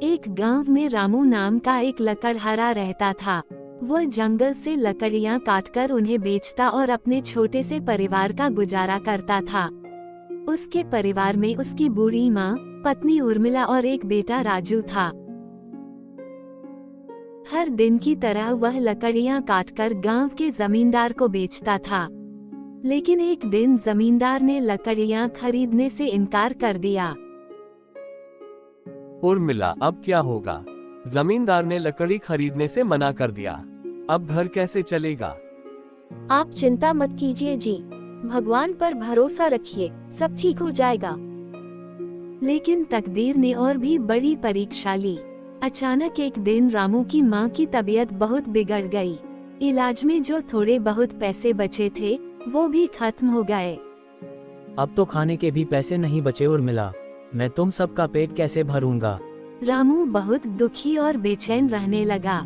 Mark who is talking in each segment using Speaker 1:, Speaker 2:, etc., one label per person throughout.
Speaker 1: एक गांव में रामू नाम का एक लकड़हारा रहता था। वह जंगल से लकड़ियां काटकर उन्हें बेचता और अपने छोटे से परिवार का गुजारा करता था। उसके परिवार में उसकी बूढ़ी माँ, पत्नी उर्मिला और एक बेटा राजू था। हर दिन की तरह वह लकड़ियां काटकर गांव के जमींदार को बेचता था। लेकिन एक दिन जमींदार ने लकड़ियां खरीदने से इनकार कर दिया।
Speaker 2: उर्मिला, अब क्या होगा? जमींदार ने लकड़ी खरीदने से मना कर दिया। अब घर कैसे चलेगा?
Speaker 3: आप चिंता मत कीजिए जी, भगवान पर भरोसा रखिए, सब ठीक हो जाएगा।
Speaker 1: लेकिन तकदीर ने और भी बड़ी परीक्षा ली। अचानक एक दिन रामू की माँ की तबीयत बहुत बिगड़ गई। इलाज में जो थोड़े बहुत पैसे बचे थे वो भी खत्म हो गए।
Speaker 4: अब तो खाने के भी पैसे नहीं बचे उर्मिला, मैं तुम सबका पेट कैसे भरूंगा?
Speaker 1: रामू बहुत दुखी और बेचैन रहने लगा।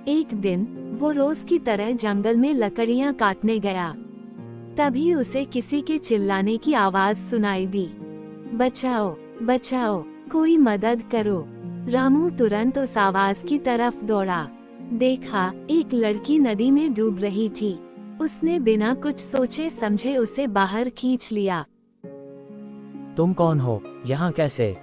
Speaker 1: एक दिन वो रोज की तरह जंगल में लकड़ियां काटने गया। तभी उसे किसी के चिल्लाने की आवाज सुनाई दी। बचाओ, बचाओ, कोई मदद करो। रामू तुरंत उस आवाज की तरफ दौड़ा। देखा, एक लड़की नदी में डूब रही थी। उसने बिना कुछ सोचे समझे उसे बाहर खींच लिया।
Speaker 4: तुम कौन हो? यहाँ कैसे?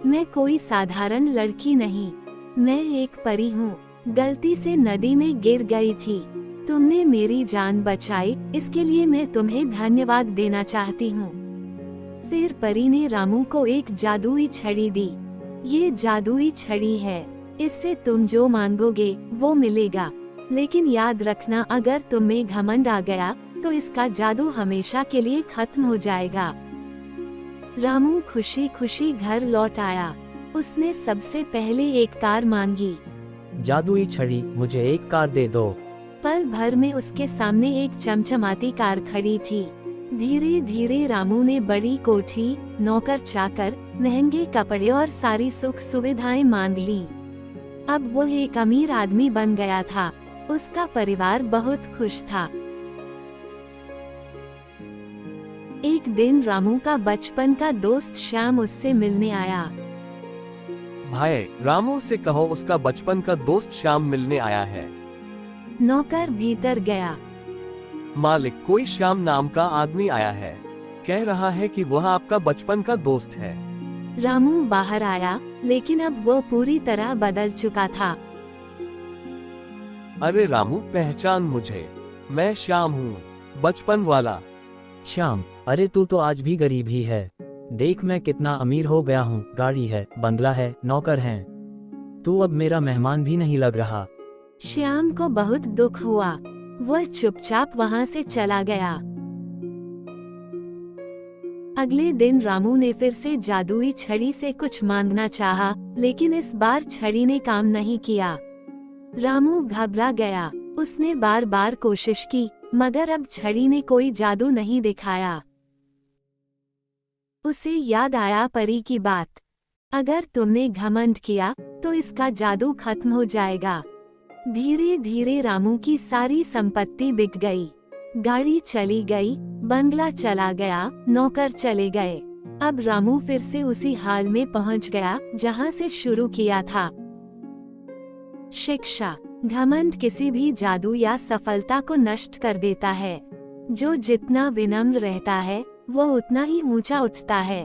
Speaker 1: मैं कोई साधारण लड़की नहीं, मैं एक परी हूँ। गलती से नदी में गिर गई थी। तुमने मेरी जान बचाई, इसके लिए मैं तुम्हें धन्यवाद देना चाहती हूँ। फिर परी ने रामू को एक जादुई छड़ी दी। ये जादुई छड़ी है, इससे तुम जो मांगोगे वो मिलेगा। लेकिन याद रखना, अगर तुम में घमंड आ गया तो इसका जादू हमेशा के लिए खत्म हो जाएगा। रामू खुशी खुशी घर लौट आया। उसने सबसे पहले एक कार मांगी।
Speaker 4: जादुई छड़ी, मुझे एक कार दे दो।
Speaker 1: पल भर में उसके सामने एक चमचमाती कार खड़ी थी। धीरे धीरे रामू ने बड़ी कोठी, नौकर चाकर, महंगे कपड़े और सारी सुख सुविधाएं मांग ली। अब वो एक अमीर आदमी बन गया था। उसका परिवार बहुत खुश था। एक दिन रामू का बचपन का दोस्त श्याम उससे मिलने आया।
Speaker 2: भाई, रामू से कहो उसका बचपन का दोस्त श्याम मिलने आया है।
Speaker 1: नौकर भीतर गया।
Speaker 2: मालिक, कोई श्याम नाम का आदमी आया है, कह रहा है कि वह आपका बचपन का दोस्त है।
Speaker 1: रामू बाहर आया, लेकिन अब वो पूरी तरह बदल चुका था।
Speaker 2: अरे रामू, पहचान मुझे, मैं श्याम हूँ, बचपन वाला।
Speaker 4: श्याम, अरे तू तो आज भी गरीब ही है। देख मैं कितना अमीर हो गया हूँ, गाड़ी है, बंगला है, नौकर हैं। तू अब मेरा मेहमान भी नहीं लग रहा।
Speaker 1: श्याम को बहुत दुख हुआ। वह चुपचाप वहाँ से चला गया। अगले दिन रामू ने फिर से जादुई छड़ी से कुछ मांगना चाहा, लेकिन इस बार छड़ी ने काम नहीं किया। रामू घबरा गया। उसने बार बार कोशिश की, मगर अब छड़ी ने कोई जादू नहीं दिखाया। उसे याद आया परी की बात, अगर तुमने घमंड किया तो इसका जादू खत्म हो जाएगा। धीरे धीरे रामू की सारी संपत्ति बिक गई। गाड़ी चली गई, बंगला चला गया, नौकर चले गए। अब रामू फिर से उसी हाल में पहुंच गया जहां से शुरू किया था। शिक्षा, घमंड किसी भी जादू या सफलता को नष्ट कर देता है। जो जितना विनम्र रहता है वो उतना ही ऊंचा उठता है।